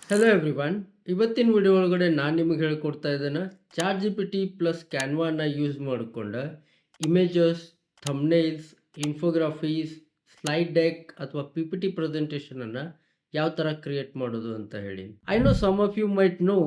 Hello everyone. ಇವತ್ತಿನ video ಒಳಗಡೆ ನಾನು ನಿಮಗೆ ಹೇಳ್ಕೊಡ್ತಾ ಇದ್ದೇನೆ ChatGPT plus ಕ್ಯಾನ್ವಾನ ಯೂಸ್ ಮಾಡಿಕೊಂಡು images, thumbnails, infographics, slide deck ಅಥವಾ ಪಿ ಪಿ ಟಿ ಪ್ರೆಸೆಂಟೇಷನನ್ನು ಯಾವ ಥರ ಕ್ರಿಯೇಟ್ ಮಾಡೋದು ಅಂತ ಹೇಳಿ. I know some of you might know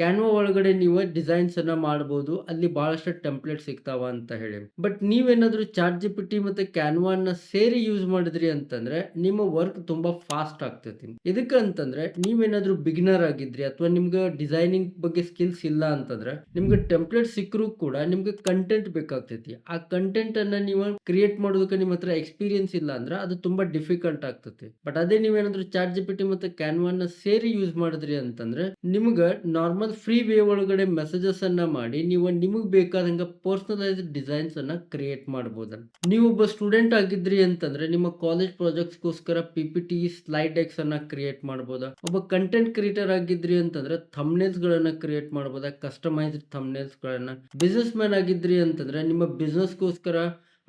Canva ಒಳಗಡೆ ನೀವು ಡಿಸೈನ್ಸನ್ನು ಮಾಡ್ಬೋದು, ಅಲ್ಲಿ ಭಾಳಷ್ಟು ಟೆಂಪ್ಲೇಟ್ ಸಿಗ್ತಾವ ಅಂತ ಹೇಳಿ. ಬಟ್ ನೀವೇನಾದರೂ ಚಾಟ್ ಜಿ ಪಿ ಟಿ ಮತ್ತು ಕ್ಯಾನ್ವಾನ ಸೇರಿ ಯೂಸ್ ಮಾಡಿದ್ರಿ ಅಂತಂದರೆ ನಿಮ್ಮ ವರ್ಕ್ ತುಂಬ ಫಾಸ್ಟ್ ಆಗ್ತೈತಿ. ಇದಕ್ಕೆ ಅಂತಂದರೆ ನೀವೇನಾದರೂ ಬಿಗಿನರ್ ಆಗಿದ್ರಿ ಅಥವಾ ನಿಮ್ಗೆ ಡಿಸೈನಿಂಗ್ ಬಗ್ಗೆ ಸ್ಕಿಲ್ಸ್ ಇಲ್ಲ ಅಂತಂದ್ರೆ ನಿಮ್ಗೆ ಟೆಂಪ್ಲೇಟ್ ಸಿಕ್ಕರೂ ಕೂಡ ನಿಮ್ಗೆ ಕಂಟೆಂಟ್ ಬೇಕಾಗ್ತೈತಿ. ಆ ಕಂಟೆಂಟನ್ನು ನೀವು ಕ್ರಿಯೇಟ್ ಮಾಡೋದಕ್ಕೆ ನಿಮ್ಮ ಹತ್ರ ಎಕ್ಸ್ಪೀರಿಯನ್ಸ್ ಇಲ್ಲ ಅಂದ್ರೆ ಅದು ತುಂಬ ಡಿಫಿಕಲ್ಟ್ ಆಗ್ತೈತಿ. ಬಟ್ ಅದೇ ನೀವೇನಾದರೂ ಚಾಟ್ ಜಿ ಪಿ ಟಿ ಮತ್ತು ಕ್ಯಾನ್ವಾನ ಸೇರಿ ಯೂಸ್ ಮಾಡಿದ್ರಿ ಅಂತಂದ್ರೆ ನಿಮ್ಗೆ ನಾರ್ಮಲ್ ಫ್ರೀ ವೇ ಒಳಗಡೆ ಮೆಸೇಜಸ್ ಅನ್ನ ಮಾಡಿ ನೀವು ನಿಮಗೆ ಬೇಕಾದಂಗೆ ಪರ್ಸನಲೈಸ್ಡ್ ಡಿಸೈನ್ಸ್ ಅನ್ನ ಕ್ರಿಯೇಟ್ ಮಾಡಬಹುದು. ನೀವು ಒಬ್ಬ ಸ್ಟೂಡೆಂಟ್ ಆಗಿದ್ರಿ ಅಂತಂದ್ರೆ ನಿಮ್ಮ ಕಾಲೇಜ್ ಪ್ರಾಜೆಕ್ಟ್ಸ್ಗೋಸ್ಕರ P P T, slide decks ಅನ್ನ ಕ್ರಿಯೇಟ್ ಮಾಡಬಹುದು. ಒಬ್ಬ ಕಂಟೆಂಟ್ ಕ್ರಿಯೇಟರ್ ಆಗಿದ್ರಿ ಅಂತಂದ್ರೆ ಥಂಬ್ನೇಲ್ಸ್ ಗಳನ್ನ ಕ್ರಿಯೇಟ್ ಮಾಡಬಹುದು, ಕಸ್ಟಮೈಸ್ಡ್ ಥಂಬ್ನೇಲ್ಸ್ ಗಳನ್ನ. ಬಿಸ್ನೆಸ್ ಮ್ಯಾನ್ ಆಗಿದ್ರಿ ಅಂತಂದ್ರೆ ನಿಮ್ಮ ಬಿಸ್ನೆಸ್ಗೋಸ್ಕರ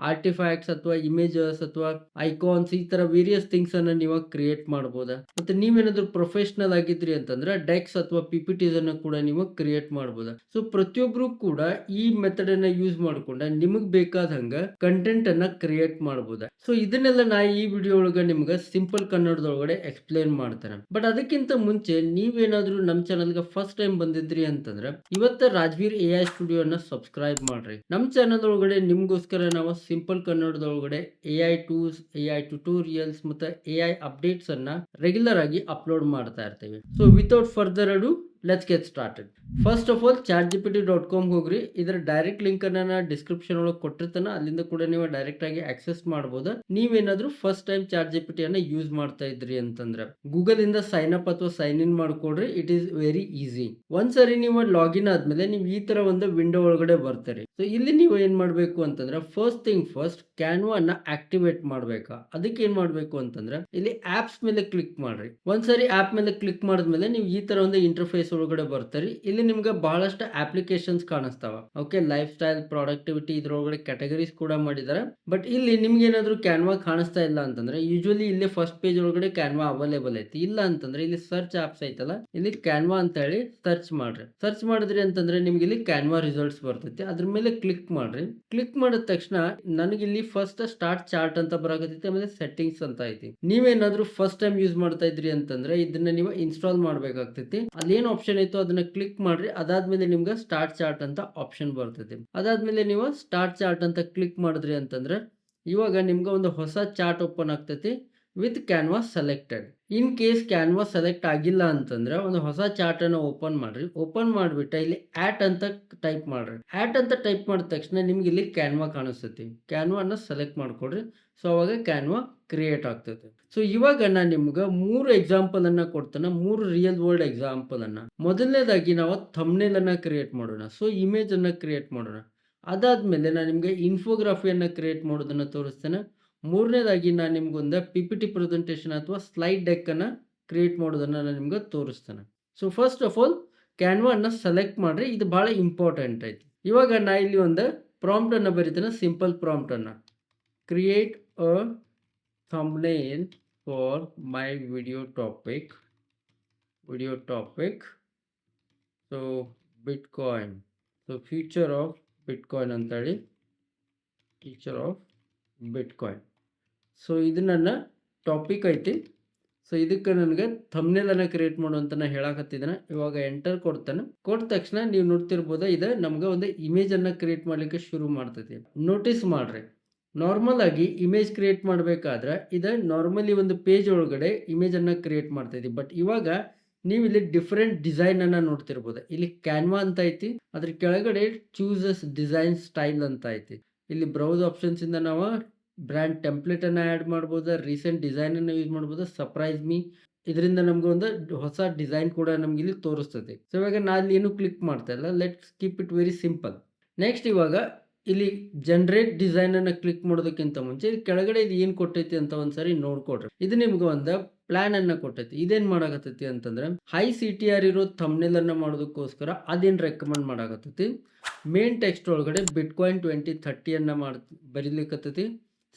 ಆರ್ಟಿಫ್ಯಾಕ್ಟ್ಸ್ ಅಥವಾ ಇಮೇಜಸ್ ಅಥವಾ ಐಕಾನ್ಸ್ ಈ ತರ ವೇರಿಯಸ್ ಥಿಂಗ್ಸ್ ಅನ್ನ ನೀವು ಕ್ರಿಯೇಟ್ ಮಾಡಬಹುದು. ಮತ್ತೆ ನೀವೇನಾದ್ರೂ ಪ್ರೊಫೆಷನಲ್ ಆಗಿದ್ರಿ ಅಂತಂದ್ರೆ ಡೆಕ್ಸ್ ಅಥವಾ ಪಿ ಪಿ ಟಿಸ್ ಅನ್ನ ಕೂಡ ನೀವು ಕ್ರಿಯೇಟ್ ಮಾಡಬಹುದು. ಸೊ ಪ್ರತಿಯೊಬ್ರು ಕೂಡ ಈ ಮೆಥಡ್ ಅನ್ನ ಯೂಸ್ ಮಾಡ್ಕೊಂಡ ನಿಮಗೆ ಬೇಕಾದಂಗ ಕಂಟೆಂಟ್ ಅನ್ನ ಕ್ರಿಯೇಟ್ ಮಾಡಬಹುದು. ಸೊ ಇದನ್ನೆಲ್ಲ ನಾ ಈ ವಿಡಿಯೋ ಒಳಗೆ ನಿಮ್ಗೆ ಸಿಂಪಲ್ ಕನ್ನಡದೊಳಗಡೆ ಎಕ್ಸ್ಪ್ಲೇನ್ ಮಾಡ್ತೇನೆ. ಬಟ್ ಅದಕ್ಕಿಂತ ಮುಂಚೆ ನೀವೇನಾದ್ರೂ ನಮ್ಮ ಚಾನಲ್ಗೆ ಫಸ್ಟ್ ಟೈಮ್ ಬಂದಿದ್ರಿ ಅಂತಂದ್ರೆ ಇವತ್ತ ರಾಜ್ವೀರ್ ಎ ಐ ಸ್ಟುಡಿಯೋನ ಸಬ್ಸ್ಕ್ರೈಬ್ ಮಾಡ್ರಿ. ನಮ್ಮ ಚಾನಲ್ ಒಳಗಡೆ ನಿಮ್ಗೋಸ್ಕರ ನಾವು ಸಿಂಪಲ್ ಕನ್ನಡದೊಳಗಡೆ A I tools, A I tutorials ಮತ್ತೆ ಎ ಐ ಅಪ್ಡೇಟ್ಸ್ ಅನ್ನ ರೆಗ್ಯುಲರ್ ಆಗಿ ಅಪ್ಲೋಡ್ ಮಾಡ್ತಾ ಇರ್ತೀವಿ. So without further ado let's get started. First of all chatgpt.com ಹೋಗ್ರಿ. ಇದರ ಡೈರೆಕ್ಟ್ ಲಿಂಕ್ ಅನ್ನ ನಾನು ಡಿಸ್ಕ್ರಿಪ್ಷನ್ ಒಳಗೆ ಕೊಟ್ಟಿರ್ತಾನೆ, ಅಲ್ಲಿಂದ ಕೂಡ ನೀವು ಡೈರೆಕ್ಟ್ ಆಗಿ ಆಕ್ಸೆಸ್ ಮಾಡಬಹುದು. ನೀವೇನಾದ್ರೂ first time ChatGPT ಅನ್ನ ಯೂಸ್ ಮಾಡ್ತಾ ಇದ್ರಿ ಅಂತಂದ್ರೆ ಗೂಗಲ್ ಇಂದ ಸೈನ್ ಅಪ್ ಅಥವಾ ಸೈನ್ ಇನ್ ಮಾಡ್ಕೊಡ್ರಿ. It is very easy. ಒಂದ್ಸರಿ ನೀವು ಲಾಗಿನ್ ಆದ್ಮೇಲೆ ನೀವು ಈ ತರ ಒಂದು ವಿಂಡೋ ಒಳಗಡೆ ಬರ್ತೀರಿ. ಸೊ ಇಲ್ಲಿ ನೀವು ಏನ್ ಮಾಡ್ಬೇಕು ಅಂತಂದ್ರೆ ಫಸ್ಟ್ ಥಿಂಗ್ ಫಸ್ಟ್ ಕ್ಯಾನ್ವಾ ಅನ್ನ ಆಕ್ಟಿವೇಟ್ ಮಾಡ್ಬೇಕಾ. ಅದಕ್ಕೆ ಏನ್ ಮಾಡ್ಬೇಕು ಅಂತಂದ್ರೆ ಇಲ್ಲಿ ಆಪ್ಸ್ ಮೇಲೆ ಕ್ಲಿಕ್ ಮಾಡ್ರಿ. ಒಂದ್ಸರಿ ಆಪ್ ಮೇಲೆ ಕ್ಲಿಕ್ ಮಾಡಿದ್ಮೇಲೆ ನೀವು ಈ ತರ ಒಂದು ಇಂಟರ್ಫೇಸ್ ಒಳಗಡೆ ಬರ್ತಾರೆ. ಇಲ್ಲಿ ನಿಮ್ಗೆ ಬಹಳಷ್ಟು ಅಪ್ಲಿಕೇಶನ್ಸ್ ಕಾಣಿಸ್ತಾವ. ಓಕೆ, ಲೈಫ್ ಸ್ಟೈಲ್, ಪ್ರೊಡಕ್ಟಿವಿಟಿ ಇದ್ರೊಳಗಡೆ ಕ್ಯಾಟಗರೀಸ್ ಕೂಡ ಮಾಡಿದ್ದಾರೆ. ಬಟ್ ಇಲ್ಲಿ ನಿಮ್ಗೆ ಏನಾದ್ರು ಕ್ಯಾನ್ವಾ ಕಾಣಿಸ್ತಾ ಇಲ್ಲ ಅಂತಂದ್ರೆ ಯೂಶುವಲಿ ಇಲ್ಲಿ ಫಸ್ಟ್ ಪೇಜ್ ಒಳಗಡೆ ಕ್ಯಾನ್ವಾ ಅವೈಲೇಬಲ್ ಐತಿ. ಇಲ್ಲ ಅಂತಂದ್ರೆ ಇಲ್ಲಿ ಸರ್ಚ್ ಆಪ್ಸ್ ಐತಲ್ಲ, ಇಲ್ಲಿ ಕ್ಯಾನ್ವಾ ಅಂತ ಹೇಳಿ ಸರ್ಚ್ ಮಾಡ್ರಿ. ಸರ್ಚ್ ಮಾಡಿದ್ರಿ ಅಂತಂದ್ರೆ ನಿಮ್ಗೆ ಇಲ್ಲಿ ಕ್ಯಾನ್ವಾ ರಿಸಲ್ಟ್ಸ್ ಬರ್ತೈತಿ. ಅದ್ರ ಮೇಲೆ ಕ್ಲಿಕ್ ಮಾಡ್ರಿ. ಕ್ಲಿಕ್ ಮಾಡಿದ ತಕ್ಷಣ ನನಗೆ ಇಲ್ಲಿ ಫಸ್ಟ್ ಸ್ಟಾರ್ಟ್ ಚಾರ್ಟ್ ಅಂತ ಬರಾಕತ್ತೈತಿ, ಆಮೇಲೆ ಸೆಟ್ಟಿಂಗ್ಸ್ ಅಂತ ಐತಿ. ನೀವೇನಾದ್ರೂ ಫಸ್ಟ್ ಟೈಮ್ ಯೂಸ್ ಮಾಡ್ತಾ ಇದ್ರಿ ಅಂತಂದ್ರೆ ಇದನ್ನ ನೀವು ಇನ್ಸ್ಟಾಲ್ ಮಾಡ್ಬೇಕಾಗ್ತೈತಿ. ಅಲ್ಲೇನ್ ಆಪ್ಷನ್ ಐತೋ ಅದನ್ನ ಕ್ಲಿಕ್ ಮಾಡ್ರಿ. ಅದಾದ್ಮೇಲೆ ನಿಮ್ಗೆ ಸ್ಟಾರ್ಟ್ ಚಾರ್ಟ್ ಅಂತ ಆಪ್ಷನ್ ಬರ್ತೈತಿ. ಅದಾದ್ಮೇಲೆ ನೀವು ಸ್ಟಾರ್ಟ್ ಚಾರ್ಟ್ ಅಂತ ಕ್ಲಿಕ್ ಮಾಡಿದ್ರಿ ಅಂತಂದ್ರೆ ಇವಾಗ ನಿಮ್ಗೆ ಒಂದು ಹೊಸ ಚಾರ್ಟ್ ಓಪನ್ ಆಗ್ತೈತಿ with Canva selected. In case Canva select ಆಗಿಲ್ಲ ಅಂತಂದ್ರೆ ಒಂದು ಹೊಸ ಚಾರ್ಟ್ ಅನ್ನು ಓಪನ್ ಮಾಡ್ರಿ. ಓಪನ್ ಮಾಡ್ಬಿಟ್ಟ ಇಲ್ಲಿ ಆಟ್ ಅಂತ ಟೈಪ್ ಮಾಡ್ರಿ. ಆಟ್ ಅಂತ ಟೈಪ್ ಮಾಡಿದ ತಕ್ಷಣ ನಿಮ್ಗೆ ಇಲ್ಲಿ ಕ್ಯಾನ್ವಾ ಕಾಣಿಸ್ತೈತಿ. ಕ್ಯಾನ್ವಾ ಅನ್ನ ಸೆಲೆಕ್ಟ್ ಮಾಡ್ಕೊಡ್ರಿ. ಸೊ ಅವಾಗ ಕ್ಯಾನ್ವಾ ಕ್ರಿಯೇಟ್ ಆಗ್ತೈತೆ. ಸೊ ಇವಾಗ ನಾನು ನಿಮ್ಗೆ 3 ಎಕ್ಸಾಂಪಲ್ ಅನ್ನ ಕೊಡ್ತೇನೆ, 3 ರಿಯಲ್ ವರ್ಲ್ಡ್ ಎಕ್ಸಾಂಪಲ್ ಅನ್ನ. ಮೊದಲನೇದಾಗಿ ನಾವು ಥಂಬ್ನೇಲ್ ಅನ್ನ ಕ್ರಿಯೇಟ್ ಮಾಡೋಣ. ಸೊ ಇಮೇಜ್ ಅನ್ನ ಕ್ರಿಯೇಟ್ ಮಾಡೋಣ. ಅದಾದ್ಮೇಲೆ ನಾನು ನಿಮ್ಗೆ ಇನ್ಫೋಗ್ರಾಫಿಯನ್ನ ಕ್ರಿಯೇಟ್ ಮಾಡೋದನ್ನ ತೋರಿಸ್ತೇನೆ. ಮೂರನೇದಾಗಿ ನಾನು ನಿಮ್ಗೊಂದು ಪಿ ಪಿ ಟಿ ಪ್ರೆಸೆಂಟೇಷನ್ ಅಥವಾ ಸ್ಲೈಡ್ ಡೆಕ್ ಅನ್ನ ಕ್ರಿಯೇಟ್ ಮಾಡೋದನ್ನ ನಾನು ನಿಮ್ಗೆ ತೋರಿಸ್ತೇನೆ. So first of all Canva ಅನ್ನ ಸೆಲೆಕ್ಟ್ ಮಾಡ್ರಿ. ಇದು ಬಹಳ ಇಂಪಾರ್ಟೆಂಟ್ ಐತಿ. ಇವಾಗ ನಾ ಇಲ್ಲಿ ಒಂದು ಪ್ರಾಂಪ್ಟ್ ಅನ್ನ ಬರೀತೇನೆ. ಸಿಂಪಲ್ ಪ್ರಾಂಪ್ಟ್ ಅನ್ನ create a thumbnail for my video topic. So Bitcoin, so future of Bitcoin ಅಂತೇಳಿ, future of Bitcoin. ಸೊ ಇದು ನನ್ನ ಟಾಪಿಕ್ ಐತಿ. ಸೊ ಇದಕ್ಕೆ ನನಗೆ ಥಂಬ್ನೇಲ್ ಅನ್ನ ಕ್ರಿಯೇಟ್ ಮಾಡು ಅಂತ ನಾ ಹೇಳಕತ್ತಿದ್ದೇನೆ. ಇವಾಗ ಎಂಟರ್ ಕೊಡ್ತಾನೆ. ಕೊಟ್ಟ ತಕ್ಷಣ ನೀವು ನೋಡ್ತಿರ್ಬೋದು ಇದು ನಮ್ಗೆ ಒಂದು ಇಮೇಜ್ ಅನ್ನ ಕ್ರಿಯೇಟ್ ಮಾಡ್ಲಿಕ್ಕೆ ಶುರು ಮಾಡ್ತೈತಿ. ನೋಟಿಸ್ ಮಾಡ್ರಿ, ನಾರ್ಮಲ್ ಆಗಿ ಇಮೇಜ್ ಕ್ರಿಯೇಟ್ ಮಾಡಬೇಕಾದ್ರೆ ಇದು ನಾರ್ಮಲಿ ಒಂದು ಪೇಜ್ ಒಳಗಡೆ ಇಮೇಜ್ ಅನ್ನ ಕ್ರಿಯೇಟ್ ಮಾಡ್ತಾ ಇದ್ದೀವಿ. ಬಟ್ ಇವಾಗ ನೀವು ಇಲ್ಲಿ ಡಿಫರೆಂಟ್ ಡಿಸೈನ್ ಅನ್ನ ನೋಡ್ತಿರ್ಬೋದು. ಇಲ್ಲಿ ಕ್ಯಾನ್ವಾ ಅಂತ ಐತಿ, ಅದ್ರ ಕೆಳಗಡೆ ಚೂಸಸ್ ಡಿಸೈನ್ ಸ್ಟೈಲ್ ಅಂತ ಐತಿ. ಇಲ್ಲಿ ಬ್ರೌಸ್ ಆಪ್ಷನ್ಸ್ ಇಂದ ನಾವು ಬ್ರ್ಯಾಂಡ್ ಟೆಂಪ್ಲೇಟ್ ಅನ್ನ ಆ್ಯಡ್ ಮಾಡ್ಬೋದು, ರೀಸೆಂಟ್ ಡಿಸೈನ್ ಅನ್ನ ಯೂಸ್ ಮಾಡ್ಬೋದು, ಸರ್ಪ್ರೈಸ್ ಮೀ, ಇದರಿಂದ ನಮ್ಗೆ ಒಂದು ಹೊಸ ಡಿಸೈನ್ ಕೂಡ ನಮ್ಗೆ ಇಲ್ಲಿ ತೋರಿಸ್ತದೆ. ಸೊ ಇವಾಗ ನಾನು ಏನು ಕ್ಲಿಕ್ ಮಾಡ್ತಾ ಇಲ್ಲ, let's keep it very simple. Next ಇವಾಗ ಇಲ್ಲಿ ಜನರೇಟ್ ಡಿಸೈನ್ ಅನ್ನ ಕ್ಲಿಕ್ ಮಾಡೋದಕ್ಕಿಂತ ಮುಂಚೆ ಕೆಳಗಡೆ ಇದು ಏನ್ ಕೊಟ್ಟೈತಿ ಅಂತ ಒಂದ್ಸರಿ ನೋಡ್ಕೊಡ್ರಿ. ಇದು ನಿಮ್ಗೆ ಒಂದು ಪ್ಲಾನ್ ಅನ್ನ ಕೊಟ್ಟೈತಿ. ಇದೇನ್ ಮಾಡಾಕತ್ತೈತಿ ಅಂತಂದ್ರೆ ಹೈ ಸಿ ಟಿ ಆರ್ ಇರೋ ಥಂಬ್ನೇಲ್ ಅನ್ನ ಮಾಡೋದಕ್ಕೋಸ್ಕರ ಅದೇನ್ ರೆಕಮೆಂಡ್ ಮಾಡಾಕತ್ತೈತಿ. ಮೇನ್ ಟೆಕ್ಸ್ಟ್ ಒಳಗಡೆ ಬಿಟ್ಕಾಯಿನ್ 2030 ಅನ್ನ ಬರೀಲಿಕ್ಕತ್ತೈತಿ.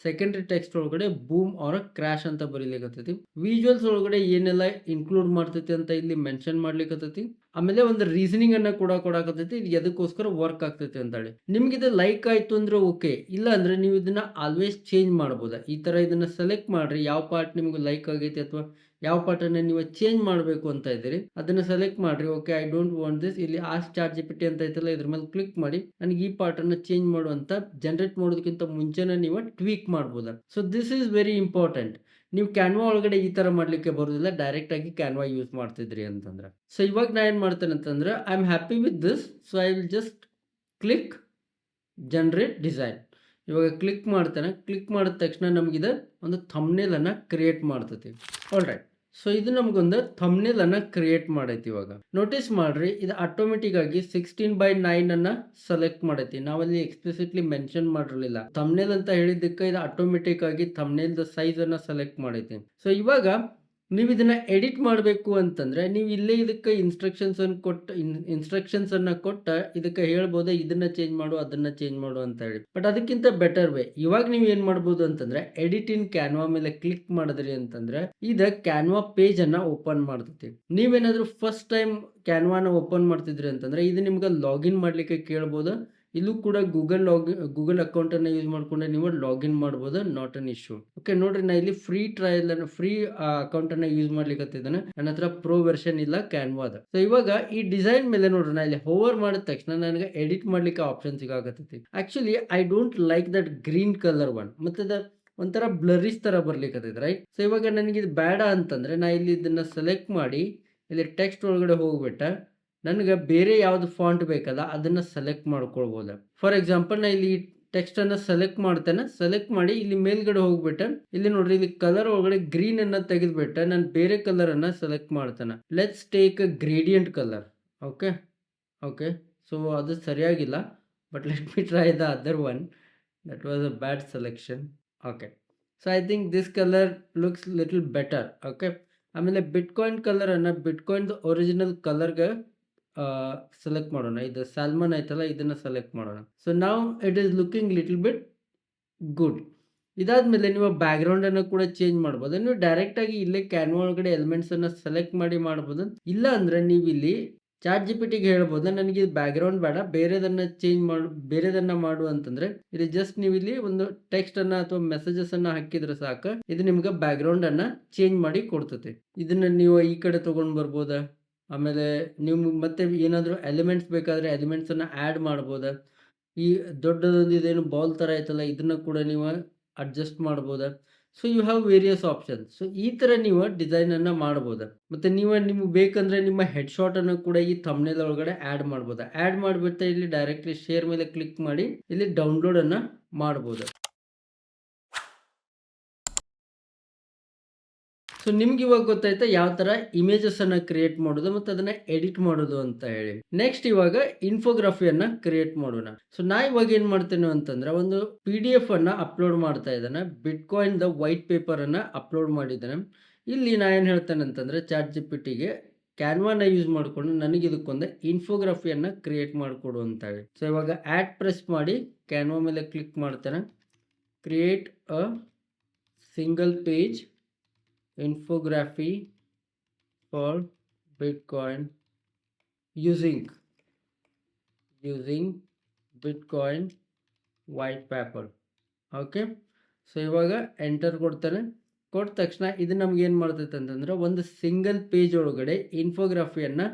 ಸೆಕೆಂಡ್ರಿ ಟೆಕ್ಸ್ಟ್ ಒಳಗಡೆ ಬೂಮ್ ಆರ್ ಕ್ರ್ಯಾಶ್ ಅಂತ ಬರೀಲಿಕ್ಕತ್ತೈತಿ. ವಿಜುವಲ್ಸ್ ಒಳಗಡೆ ಏನೆಲ್ಲ ಇನ್ಕ್ಲೂಡ್ ಮಾಡ್ತೈತಿ ಅಂತ ಇಲ್ಲಿ ಮೆನ್ಷನ್ ಮಾಡ್ಲಿಕ್ಕತ್ತೈತಿ. ಆಮೇಲೆ ಒಂದು ರೀಸನಿಂಗ್ ಅನ್ನ ಕೂಡ ಕೊಡಾಕತ್ತೈತಿ, ಇದು ಎದಕ್ಕೋಸ್ಕರ ವರ್ಕ್ ಆಗ್ತೈತಿ ಅಂತೇಳಿ. ನಿಮ್ಗೆ ಇದು ಲೈಕ್ ಆಯ್ತು ಅಂದ್ರೆ ಓಕೆ, ಇಲ್ಲ ಅಂದ್ರೆ ನೀವು ಇದನ್ನ ಆಲ್ವೇಸ್ ಚೇಂಜ್ ಮಾಡ್ಬೋದಾ. ಈ ತರ ಇದನ್ನ ಸೆಲೆಕ್ಟ್ ಮಾಡ್ರಿ, ಯಾವ ಪಾರ್ಟ್ ನಿಮ್ಗೆ ಲೈಕ್ ಆಗೈತಿ ಅಥವಾ ಯಾವ ಪಾರ್ಟನ್ನು ನೀವು ಚೇಂಜ್ ಮಾಡಬೇಕು ಅಂತ ಇದ್ದೀರಿ ಅದನ್ನು ಸೆಲೆಕ್ಟ್ ಮಾಡಿರಿ. Okay, I don't want this. ಇಲ್ಲಿ ಆಸ್ಕ್ ಚಾಟ್ ಜಿಪಿಟಿ ಅಂತ ಐತಲ್ಲ, ಇದ್ರ ಮೇಲೆ ಕ್ಲಿಕ್ ಮಾಡಿ ನನಗೆ ಈ ಪಾರ್ಟನ್ನು ಚೇಂಜ್ ಮಾಡುವಂತ ಜನರೇಟ್ ಮಾಡೋದಕ್ಕಿಂತ ಮುಂಚೆನೇ ನೀವು ಟ್ವೀಕ್ ಮಾಡ್ಬೋದ. So this is very important. ನೀವು ಕ್ಯಾನ್ವಾ ಒಳಗಡೆ ಈ ತರ ಮಾಡ್ಲಿಕ್ಕೆ ಬರೋದಿಲ್ಲ, ಡೈರೆಕ್ಟ್ ಆಗಿ ಕ್ಯಾನ್ವಾ ಯೂಸ್ ಮಾಡ್ತಿದ್ರಿ ಅಂತಂದ್ರೆ. ಸೊ ಇವಾಗ ನಾ ಏನ್ ಮಾಡ್ತೇನೆ ಅಂತಂದ್ರೆ, I am happy with this. So I will just click generate design. ಇವಾಗ ಕ್ಲಿಕ್ ಮಾಡ್ತೇನೆ. ಕ್ಲಿಕ್ ಮಾಡಿದ ತಕ್ಷಣ ನಮಗಿದೆ ಒಂದು ಥಂಬ್ನೇಲ್ ಅನ್ನ ಕ್ರಿಯೇಟ್ ಮಾಡ್ತೈತಿ. ಆಲ್ ರೈಟ್, ಸೊ ಇದು ನಮಗೊಂದು ಥಂಬ್ನೇಲ್ ಅನ್ನ ಕ್ರಿಯೇಟ್ ಮಾಡೈತಿ. ಇವಾಗ ನೋಟಿಸ್ ಮಾಡ್ರಿ, ಇದು ಆಟೋಮೆಟಿಕ್ ಆಗಿ 16:9 ಅನ್ನ ಸೆಲೆಕ್ಟ್ ಮಾಡೈತಿ. ನಾವಲ್ಲಿ ಎಕ್ಸ್ಪ್ಲಿಸಿಟ್ಲಿ ಮೆನ್ಷನ್ ಮಾಡಿರಲಿಲ್ಲ. ಥಂಬ್ನೇಲ್ ಅಂತ ಹೇಳಿದ್ದಕ್ಕೆ ಇದು ಆಟೋಮೆಟಿಕ್ ಆಗಿ ಥಂಬ್ನೇಲ್ ಸೈಜ್ ಅನ್ನ ಸೆಲೆಕ್ಟ್ ಮಾಡೈತಿ. ಸೊ ಇವಾಗ ನೀವು ಇದನ್ನ ಎಡಿಟ್ ಮಾಡಬೇಕು ಅಂತಂದ್ರೆ ನೀವು ಇಲ್ಲೇ ಇದಕ್ಕೆ ಇನ್ಸ್ಟ್ರಕ್ಷನ್ಸ್ ಅನ್ನ ಕೊಟ್ಟ ಇದಕ್ಕೆ ಹೇಳ್ಬೋದು ಇದನ್ನ ಚೇಂಜ್ ಮಾಡು ಅದನ್ನ ಚೇಂಜ್ ಮಾಡು ಅಂತ ಹೇಳಿ. ಬಟ್ ಅದಕ್ಕಿಂತ ಬೆಟರ್ ವೇ, ಇವಾಗ ನೀವು ಏನ್ ಮಾಡ್ಬೋದು ಅಂತಂದ್ರೆ, ಎಡಿಟ್ ಇನ್ ಕ್ಯಾನ್ವಾ ಮೇಲೆ ಕ್ಲಿಕ್ ಮಾಡಿದ್ರಿ ಅಂತಂದ್ರೆ ಇದ ಕ್ಯಾನ್ವಾ ಪೇಜ್ ಅನ್ನ ಓಪನ್ ಮಾಡ್ತೈತಿ. ನೀವೇನಾದ್ರೂ ಫಸ್ಟ್ ಟೈಮ್ ಕ್ಯಾನ್ವಾನ ಓಪನ್ ಮಾಡ್ತಿದ್ರಿ ಅಂತಂದ್ರೆ ಇದು ನಿಮ್ಗೆ ಲಾಗಿನ್ ಮಾಡ್ಲಿಕ್ಕೆ ಕೇಳ್ಬೋದು. ಇಲ್ಲೂ ಕೂಡ ಗೂಗಲ್ ಅಕೌಂಟ್ ಅನ್ನ ಯೂಸ್ ಮಾಡ್ಕೊಂಡೆ ನೀವು ಲಾಗಿನ್ ಮಾಡ್ಬೋದು, ನಾಟ್ ಅನ್ ಇಶ್ಯೂ. ಓಕೆ, ನೋಡ್ರಿ ನಾ ಇಲ್ಲಿ ಫ್ರೀ ಟ್ರಯಲ್ ಅನ್ನ ಫ್ರೀ ಅಕೌಂಟ್ ಅನ್ನ ಯೂಸ್ ಮಾಡ್ಲಿಕ್ಕೆ ನನ್ನ ಹತ್ರ ಪ್ರೋ ವರ್ಷನ್ ಇಲ್ಲ ಕ್ಯಾನ್ವಾದ. ಸೊ ಇವಾಗ ಈ ಡಿಸೈನ್ ಮೇಲೆ ನೋಡ್ರಿ, ನಾ ಇಲ್ಲಿ ಹೋವರ್ ಮಾಡಿದ ತಕ್ಷಣ ನನಗೆ ಎಡಿಟ್ ಮಾಡ್ಲಿಕ್ಕೆ ಆಪ್ಷನ್ ಸಿಗಾಕತ್ತೈತಿ. Actually I don't like that green colour one, ಮತ್ತೆ ಒಂಥರ ಬ್ಲರಿಶ್ ತರ ಬರ್ಲಿಕ್ಕೆ ರೈಟ್. ಸೊ ಇವಾಗ ನನಗೆ ಇದು ಬೇಡ ಅಂತಂದ್ರೆ ನಾ ಇಲ್ಲಿ ಇದನ್ನ ಸೆಲೆಕ್ಟ್ ಮಾಡಿ ಇಲ್ಲಿ ಟೆಕ್ಸ್ಟ್ ಒಳಗಡೆ ಹೋಗ್ಬಿಟ್ಟ ನನಗೆ ಬೇರೆ ಯಾವ್ದು ಫಾಂಟ್ ಬೇಕಲ್ಲ ಅದನ್ನ ಸೆಲೆಕ್ಟ್ ಮಾಡ್ಕೊಳ್ಬೋದು. ಫಾರ್ ಎಕ್ಸಾಂಪಲ್ ನಾ ಇಲ್ಲಿ ಟೆಕ್ಸ್ಟ್ ಅನ್ನ ಸೆಲೆಕ್ಟ್ ಮಾಡ್ತೇನೆ. ಸೆಲೆಕ್ಟ್ ಮಾಡಿ ಇಲ್ಲಿ ಮೇಲ್ಗಡೆ ಹೋಗ್ಬಿಟ್ಟೆ, ಇಲ್ಲಿ ನೋಡ್ರಿ ಇಲ್ಲಿ ಕಲರ್ ಒಳಗಡೆ ಗ್ರೀನ್ ಅನ್ನ ತೆಗೆದ್ಬಿಟ್ಟೆ ನಾನು ಬೇರೆ ಕಲರ್ ಅನ್ನ ಸೆಲೆಕ್ಟ್ ಮಾಡ್ತೇನೆ. Let's take a gradient colour. Okay okay, so ಅದು ಸರಿಯಾಗಿಲ್ಲ, but let me try the other one. That was a bad selection. Okay, so I think this colour looks little better. Okay, ಆಮೇಲೆ bitcoin colour ಅನ್ನ bitcoin original ಕಲರ್ಗೆ select ಮಾಡೋಣ. ಇದು salmon ಆಯ್ತಲ್ಲ, ಇದನ್ನ select ಮಾಡೋಣ. So ನಾವು it is looking little bit good. ಇದಾದ್ಮೇಲೆ ನೀವು ಬ್ಯಾಕ್ ಗ್ರೌಂಡ್ ಅನ್ನು ಕೂಡ ಚೇಂಜ್ ಮಾಡ್ಬೋದು. ನೀವು ಡೈರೆಕ್ಟ್ ಆಗಿ ಇಲ್ಲೇ ಕ್ಯಾನ್ವಾ ಒಳಗಡೆ ಎಲಿಮೆಂಟ್ಸ್ ಅನ್ನ ಸೆಲೆಕ್ಟ್ ಮಾಡಿ ಮಾಡ್ಬೋದು. ಇಲ್ಲ ಅಂದ್ರೆ ನೀವು ಇಲ್ಲಿ ಚಾಟ್ ಜಿಪಿಟಿಗೆ ಹೇಳ್ಬೋದು ನನಗೆ ಬ್ಯಾಕ್ ಗ್ರೌಂಡ್ ಬೇಡ, ಬೇರೆದನ್ನ ಮಾಡು ಅಂತಂದ್ರೆ ಇಲ್ಲಿ ಜಸ್ಟ್ ನೀವು ಇಲ್ಲಿ ಒಂದು ಟೆಕ್ಸ್ಟ್ ಅನ್ನ ಅಥವಾ ಮೆಸೇಜಸ್ ಅನ್ನ ಹಾಕಿದ್ರೆ ಸಾಕು, ಇದು ನಿಮ್ಗೆ ಬ್ಯಾಕ್ ಗ್ರೌಂಡ್ ಅನ್ನ ಚೇಂಜ್ ಮಾಡಿ ಕೊಡ್ತೈತಿ. ಇದನ್ನ ನೀವು ಈ ಕಡೆ ತಗೊಂಡ್ ಬರ್ಬೋದಾ. ಆಮೇಲೆ ನೀವು ಮತ್ತೆ ಏನಾದರೂ ಎಲಿಮೆಂಟ್ಸ್ ಬೇಕಾದರೆ ಎಲಿಮೆಂಟ್ಸನ್ನು ಆ್ಯಡ್ ಮಾಡ್ಬೋದಾ. ಈ ದೊಡ್ಡದೊಂದು ಇದೇನು ಬಾಲ್ ಥರ ಐತಲ್ಲ ಇದನ್ನ ಕೂಡ ನೀವು ಅಡ್ಜಸ್ಟ್ ಮಾಡ್ಬೋದಾ. So you have various options. So ಈ ಥರ ನೀವು ಡಿಸೈನನ್ನು ಮಾಡ್ಬೋದಾ. ಮತ್ತು ನಿಮ್ಗೆ ಬೇಕಂದರೆ ನಿಮ್ಮ ಹೆಡ್ ಶಾಟನ್ನು ಕೂಡ ಈ ಥಂಬ್ನೇಲ್ ಒಳಗಡೆ ಆ್ಯಡ್ ಮಾಡ್ಬೋದಾ. ಆ್ಯಡ್ ಮಾಡಿಬಿಟ್ಟು ಇಲ್ಲಿ ಡೈರೆಕ್ಟ್ಲಿ ಶೇರ್ ಮೇಲೆ ಕ್ಲಿಕ್ ಮಾಡಿ ಇಲ್ಲಿ ಡೌನ್ಲೋಡನ್ನು ಮಾಡ್ಬೋದು. ಸೊ ನಿಮ್ಗೆ ಇವಾಗ ಗೊತ್ತಾಯ್ತಾ ಯಾವ ತರ ಇಮೇಜಸ್ ಅನ್ನ ಕ್ರಿಯೇಟ್ ಮಾಡೋದು ಮತ್ತು ಅದನ್ನ ಎಡಿಟ್ ಮಾಡೋದು ಅಂತ ಹೇಳಿ. ನೆಕ್ಸ್ಟ್ ಇವಾಗ ಇನ್ಫೋಗ್ರಫಿಯನ್ನ ಕ್ರಿಯೇಟ್ ಮಾಡೋಣ. ಸೊ ನಾ ಇವಾಗ ಏನ್ ಮಾಡ್ತೇನೆ ಅಂತಂದ್ರೆ ಒಂದು PDF ಅನ್ನ ಅಪ್ಲೋಡ್ ಮಾಡ್ತಾ ಇದ್ದಾನೆ. ಬಿಟ್ಕಾಯಿನ್ ದ ವೈಟ್ ಪೇಪರ್ ಅನ್ನ ಅಪ್ಲೋಡ್ ಮಾಡಿದ್ದಾನೆ. ಇಲ್ಲಿ ನಾ ಏನ್ ಹೇಳ್ತೇನೆ ಅಂತಂದ್ರೆ ಚಾಟ್ ಜಿಪಿಟಿಗೆ ಕ್ಯಾನ್ವಾನ ಯೂಸ್ ಮಾಡಿಕೊಂಡು ನನಗೆ ಇದಕ್ಕೊಂದು ಇನ್ಫೋಗ್ರಫಿಯನ್ನ ಕ್ರಿಯೇಟ್ ಮಾಡಿಕೊಡು ಅಂತ ಹೇಳಿ. ಸೊ ಇವಾಗ ಆಡ್ ಪ್ರೆಸ್ ಮಾಡಿ ಕ್ಯಾನ್ವಾ ಮೇಲೆ ಕ್ಲಿಕ್ ಮಾಡ್ತೇನೆ. Create a single page infography for Bitcoin using Bitcoin white paper. Okay, so ಇವಾಗ ಎಂಟರ್ ಕೊಡ್ತಾರೆ. ಕೊಟ್ಟ ತಕ್ಷಣ ಇದು ನಮ್ಗೆ ಏನು ಮಾಡ್ತೈತೆ ಅಂತಂದ್ರೆ ಒಂದು ಸಿಂಗಲ್ ಪೇಜ್ ಒಳಗಡೆ ಇನ್ಫೋಗ್ರಫಿಯನ್ನು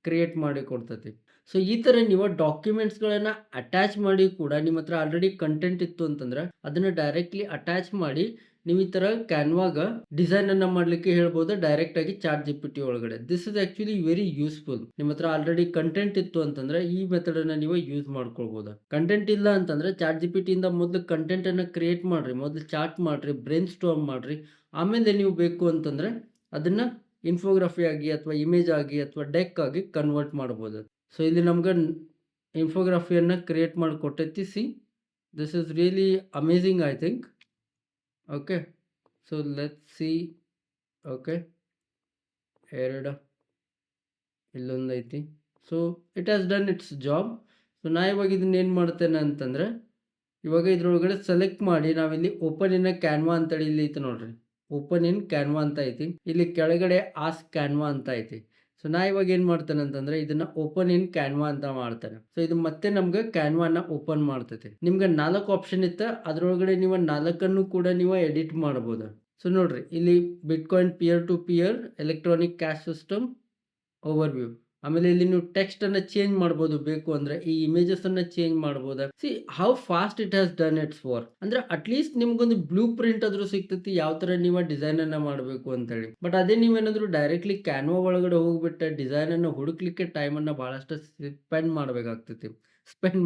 ಕ್ರಿಯೇಟ್ ಮಾಡಿ ಕೊಡ್ತೈತಿ. ಸೊ ಈ ಥರ ನೀವು ಡಾಕ್ಯುಮೆಂಟ್ಸ್ಗಳನ್ನು ಅಟ್ಯಾಚ್ ಮಾಡಿ ಕೂಡ ನಿಮ್ಮ ಹತ್ರ ಆಲ್ರೆಡಿ ಕಂಟೆಂಟ್ ಇತ್ತು ಅಂತಂದ್ರೆ ಅದನ್ನು ಡೈರೆಕ್ಟ್ಲಿ ಅಟ್ಯಾಚ್ ಮಾಡಿ ನೀವು ಈ ಥರ ಕ್ಯಾನ್ವಾಗ ಡಿಸೈನ್ ಅನ್ನ ಮಾಡಲಿಕ್ಕೆ ಹೇಳ್ಬೋದು ಡೈರೆಕ್ಟ್ ಆಗಿ ಚಾಟ್ ಜಿಪಿಟಿ ಒಳಗಡೆ. This is actually very useful. ನಿಮ್ಮ ಹತ್ರ ಆಲ್ರೆಡಿ ಕಂಟೆಂಟ್ ಇತ್ತು ಅಂತಂದ್ರೆ ಈ ಮೆಥಡ್ ಅನ್ನ ನೀವು ಯೂಸ್ ಮಾಡ್ಕೊಳ್ಬಹುದು. ಕಂಟೆಂಟ್ ಇಲ್ಲ ಅಂತಂದ್ರೆ ಚಾಟ್ ಜಿಪಿಟಿಯಿಂದ ಮೊದಲು ಕಂಟೆಂಟ್ ಅನ್ನ ಕ್ರಿಯೇಟ್ ಮಾಡ್ರಿ, ಮೊದಲು ಚಾಟ್ ಮಾಡ್ರಿ, ಬ್ರೈನ್ ಸ್ಟಾರ್ಮ್ ಮಾಡ್ರಿ, ಆಮೇಲೆ ನೀವು ಬೇಕು ಅಂತಂದ್ರೆ ಅದನ್ನ ಇನ್ಫೋಗ್ರಫಿ ಆಗಿ ಅಥವಾ ಇಮೇಜ್ ಆಗಿ ಅಥವಾ ಡೆಕ್ ಆಗಿ ಕನ್ವರ್ಟ್ ಮಾಡ್ಬೋದು. ಸೊ ಇಲ್ಲಿ ನಮ್ಗೆ ಇನ್ಫೋಗ್ರಫಿಯನ್ನು ಕ್ರಿಯೇಟ್ ಮಾಡಿ ಕೊಟ್ಟೈತಿ. C, this is really amazing I think. Okay, so let's see. Okay, ಎರಡು ಇಲ್ಲೊಂದು ಐತಿ. So it has done it's job. So ನಾ ಇವಾಗ ಇದನ್ನ ಏನು ಮಾಡ್ತೇನೆ ಅಂತಂದ್ರೆ ಇವಾಗ ಇದ್ರೊಳಗಡೆ ಸೆಲೆಕ್ಟ್ ಮಾಡಿ ನಾವಿಲ್ಲಿ ಓಪನ್ ಇನ್ ಕ್ಯಾನ್ವಾ ಅಂತೇಳಿ ಇಲ್ಲಿ ಐತೆ ನೋಡ್ರಿ. ಓಪನ್ ಇನ್ ಕ್ಯಾನ್ವಾ ಅಂತ ಐತಿ. ಇಲ್ಲಿ ಕೆಳಗಡೆ ಆಸ್ಕ್ ಕ್ಯಾನ್ವಾ ಅಂತ ಐತಿ. ಸೊ ನಾ ಇವಾಗ ಏನು ಮಾಡ್ತೇನೆ ಅಂತಂದ್ರೆ ಇದನ್ನ ಓಪನ್ ಇನ್ ಕ್ಯಾನ್ವಾ ಅಂತ ಮಾಡ್ತೇನೆ. ಸೊ ಇದು ಮತ್ತೆ ನಮ್ಗೆ ಕ್ಯಾನ್ವಾನ ಓಪನ್ ಮಾಡ್ತೈತಿ. ನಿಮ್ಗೆ 4 ಆಪ್ಷನ್ ಇತ್ತು, ಅದ್ರೊಳಗಡೆ ನೀವು 4 ಕೂಡ ನೀವು ಎಡಿಟ್ ಮಾಡ್ಬೋದು. ಸೊ ನೋಡ್ರಿ ಇಲ್ಲಿ bitcoin peer to peer electronic cash system overview. ಆಮೇಲೆ ಇಲ್ಲಿ ನೀವು ಟೆಕ್ಸ್ಟ್ ಅನ್ನ ಚೇಂಜ್ ಮಾಡ್ಬೋದು ಬೇಕು ಅಂದ್ರೆ. ಈ ಇಮೇಜಸ್ ಅನ್ನ ಚೇಂಜ್ ಮಾಡ್ಬೋದಾ. C how fast it has done it's work. ಅಂದ್ರೆ ಅಟ್ಲೀಸ್ಟ್ ನಿಮ್ಗೊಂದು ಬ್ಲೂ ಪ್ರಿಂಟ್ ಆದ್ರೂ ಸಿಗ್ತೈತಿ ಯಾವ ತರ ನೀವು ಡಿಸೈನ್ ಅನ್ನ ಮಾಡಬೇಕು ಅಂತ ಹೇಳಿ. ಬಟ್ ಅದೇ ನೀವೇನಾದ್ರೂ ಡೈರೆಕ್ಟ್ಲಿ ಕ್ಯಾನ್ವಾ ಒಳಗಡೆ ಹೋಗ್ಬಿಟ್ಟು ಡಿಸೈನ್ ಅನ್ನ ಹುಡುಕ್ಲಿಕ್ಕೆ ಟೈಮ್ ಅನ್ನ ಬಹಳಷ್ಟು ಸ್ಪೆಂಡ್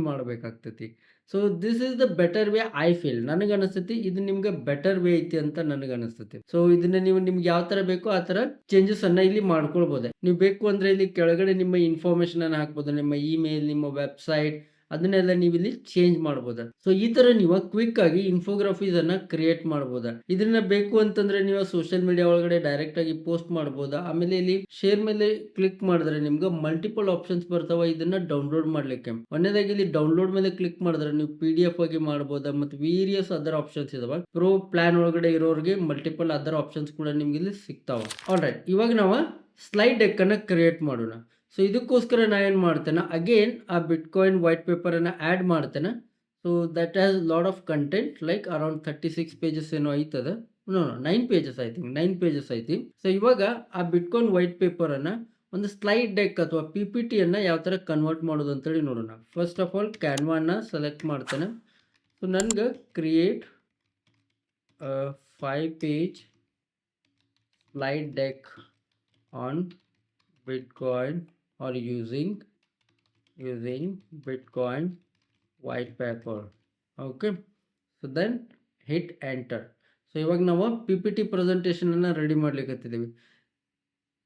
ಮಾಡ್ಬೇಕಾಗ್ತೈತಿ. So this is the better way I feel. ನನಗೆ ಅನಿಸ್ತೈತಿ ಇದು ನಿಮ್ಗೆ ಬೆಟರ್ ವೇ ಐತಿ ಅಂತ ನನಗೆ ಅನಿಸ್ತೈತಿ. ಸೊ ಇದನ್ನ ನೀವು ನಿಮ್ಗೆ ಯಾವ ತರ ಬೇಕೋ ಆ ತರ ಚೇಂಜಸ್ ಅನ್ನ ಇಲ್ಲಿ ಮಾಡ್ಕೊಳ್ಬಹುದು. ನೀವು ಬೇಕು ಅಂದ್ರೆ ಇಲ್ಲಿ ಕೆಳಗಡೆ ನಿಮ್ಮ ಇನ್ಫಾರ್ಮೇಶನ್ ಅನ್ನ ಹಾಕ್ಬೋದು, ನಿಮ್ಮ ಇಮೇಲ್, ನಿಮ್ಮ ವೆಬ್ಸೈಟ್, ಅದನ್ನೆಲ್ಲ ನೀವು ಇಲ್ಲಿ ಚೇಂಜ್ ಮಾಡ್ಬೋದ. ಸೊ ಈ ತರ ನೀವು ಕ್ವಿಕ್ ಆಗಿ ಇನ್ಫೋಗ್ರಫೀಸ್ ಅನ್ನ ಕ್ರಿಯೇಟ್ ಮಾಡ್ಬೋದ. ಇದನ್ನ ಬೇಕು ಅಂತಂದ್ರೆ ನೀವು ಸೋಷಿಯಲ್ ಮೀಡಿಯಾ ಒಳಗಡೆ ಡೈರೆಕ್ಟ್ ಆಗಿ ಪೋಸ್ಟ್ ಮಾಡ್ಬೋದಾ. ಆಮೇಲೆ ಇಲ್ಲಿ ಶೇರ್ ಮೇಲೆ ಕ್ಲಿಕ್ ಮಾಡಿದ್ರೆ ನಿಮ್ಗೆ ಮಲ್ಟಿಪಲ್ ಆಪ್ಷನ್ಸ್ ಬರ್ತಾವ ಇದನ್ನ ಡೌನ್ಲೋಡ್ ಮಾಡ್ಲಿಕ್ಕೆ. ಒಂದೇದಾಗಿ ಇಲ್ಲಿ ಡೌನ್ಲೋಡ್ ಮೇಲೆ ಕ್ಲಿಕ್ ಮಾಡಿದ್ರೆ ನೀವು PDF ಆಗಿ ಮಾಡ್ಬೋದಾ, ಮತ್ತು ವೇರಿಯಸ್ ಅದರ್ ಆಪ್ಷನ್ಸ್ ಇದಾವ. ಪ್ರೋ ಪ್ಲಾನ್ ಒಳಗಡೆ ಇರೋರಿಗೆ ಮಲ್ಟಿಪಲ್ ಅದರ್ ಆಪ್ಷನ್ಸ್ ಕೂಡ ನಿಮ್ಗೆ ಇಲ್ಲಿ ಸಿಗ್ತಾವ. ಆಲ್ರೈಟ್, ಇವಾಗ ನಾವು ಸ್ಲೈಡ್ ಡೆಕ್ ಅನ್ನ ಕ್ರಿಯೇಟ್ ಮಾಡೋಣ. ಸೊ ಇದಕ್ಕೋಸ್ಕರ ನಾ ಏನು ಮಾಡ್ತೇನೆ, ಅಗೇನ್ ಆ ಬಿಟ್ಕಾಯಿನ್ ವೈಟ್ ಪೇಪರನ್ನು ಆ್ಯಡ್ ಮಾಡ್ತೇನೆ. So that has lot of content like around 36 pages ಏನೋ ಐತದ. No 9 pages I think 9 pages ಐತಿ. ಸೊ ಇವಾಗ ಆ ಬಿಟ್ಕಾಯಿನ್ ವೈಟ್ ಪೇಪರನ್ನು ಒಂದು ಸ್ಲೈಡ್ ಡೆಕ್ ಅಥವಾ PPTಯನ್ನು ಯಾವ ಥರ ಕನ್ವರ್ಟ್ ಮಾಡೋದು ಅಂತೇಳಿ ನೋಡೋಣ. ಫಸ್ಟ್ ಆಫ್ ಆಲ್ ಕ್ಯಾನ್ವಾನ ಸೆಲೆಕ್ಟ್ ಮಾಡ್ತೇನೆ. ಸೊ ನನಗೆ create 5 page slide deck on Bitcoin or using Bitcoin white paper. Okay, so then hit enter. So ಇವಾಗ ನಾವು PPT ಪ್ರೆಸೆಂಟೇಷನ್ ಅನ್ನ ರೆಡಿ ಮಾಡ್ಲಿಕ್ಕೆ.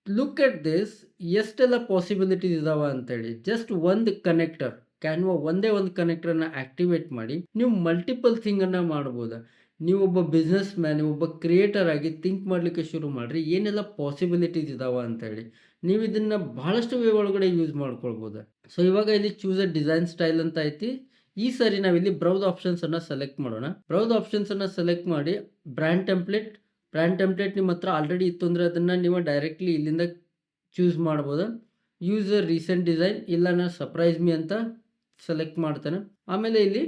ಲುಕ್ ಅಟ್ ದಿಸ್, ಎಷ್ಟೆಲ್ಲ ಪಾಸಿಬಿಲಿಟೀಸ್ ಇದಾವ ಅಂತೇಳಿ. ಜಸ್ಟ್ ಒಂದು ಕನೆಕ್ಟರ್, ಕ್ಯಾನ್ವಾ ಒಂದೇ ಒಂದು ಕನೆಕ್ಟರನ್ನು ಆಕ್ಟಿವೇಟ್ ಮಾಡಿ ನೀವು ಮಲ್ಟಿಪಲ್ ಥಿಂಗ್ ಅನ್ನ ಮಾಡ್ಬೋದ. ನೀವು ಒಬ್ಬ ಬಿಸ್ನೆಸ್ ಮ್ಯಾನ್, ನೀವು ಒಬ್ಬ ಕ್ರಿಯೇಟರ್ ಆಗಿ ಥಿಂಕ್ ಮಾಡಲಿಕ್ಕೆ ಶುರು ಮಾಡಿರಿ ಏನೆಲ್ಲ ಪಾಸಿಬಿಲಿಟೀಸ್ ಇದಾವ ಅಂತೇಳಿ. ನೀವು ಇದನ್ನು ಬಹಳಷ್ಟು ವೇ ಒಳಗಡೆ ಯೂಸ್ ಮಾಡ್ಕೊಳ್ಬೋದು. ಸೊ ಇವಾಗ ಇಲ್ಲಿ ಚೂಸ್ ಅ ಡಿಸೈನ್ ಸ್ಟೈಲ್ ಅಂತ ಐತಿ. ಈ ಸಾರಿ ನಾವಿಲ್ಲಿ ಬ್ರೌಸ್ ಆಪ್ಷನ್ಸನ್ನು ಸೆಲೆಕ್ಟ್ ಮಾಡೋಣ. ಬ್ರೌಸ್ ಆಪ್ಷನ್ಸನ್ನು ಸೆಲೆಕ್ಟ್ ಮಾಡಿ ಬ್ರ್ಯಾಂಡ್ ಟೆಂಪ್ಲೇಟ್ ನಿಮ್ಮ ಹತ್ರ ಆಲ್ರೆಡಿ ಇತ್ತು ಅಂದರೆ ಅದನ್ನು ನೀವು ಡೈರೆಕ್ಟ್ಲಿ ಇಲ್ಲಿಂದ ಚೂಸ್ ಮಾಡ್ಬೋದು. ಯೂಸ್ ಅ ರೀಸೆಂಟ್ ಡಿಸೈನ್, ಇಲ್ಲ ನಾನು ಸರ್ಪ್ರೈಸ್ ಮೀ ಅಂತ ಸೆಲೆಕ್ಟ್ ಮಾಡ್ತೇನೆ. ಆಮೇಲೆ ಇಲ್ಲಿ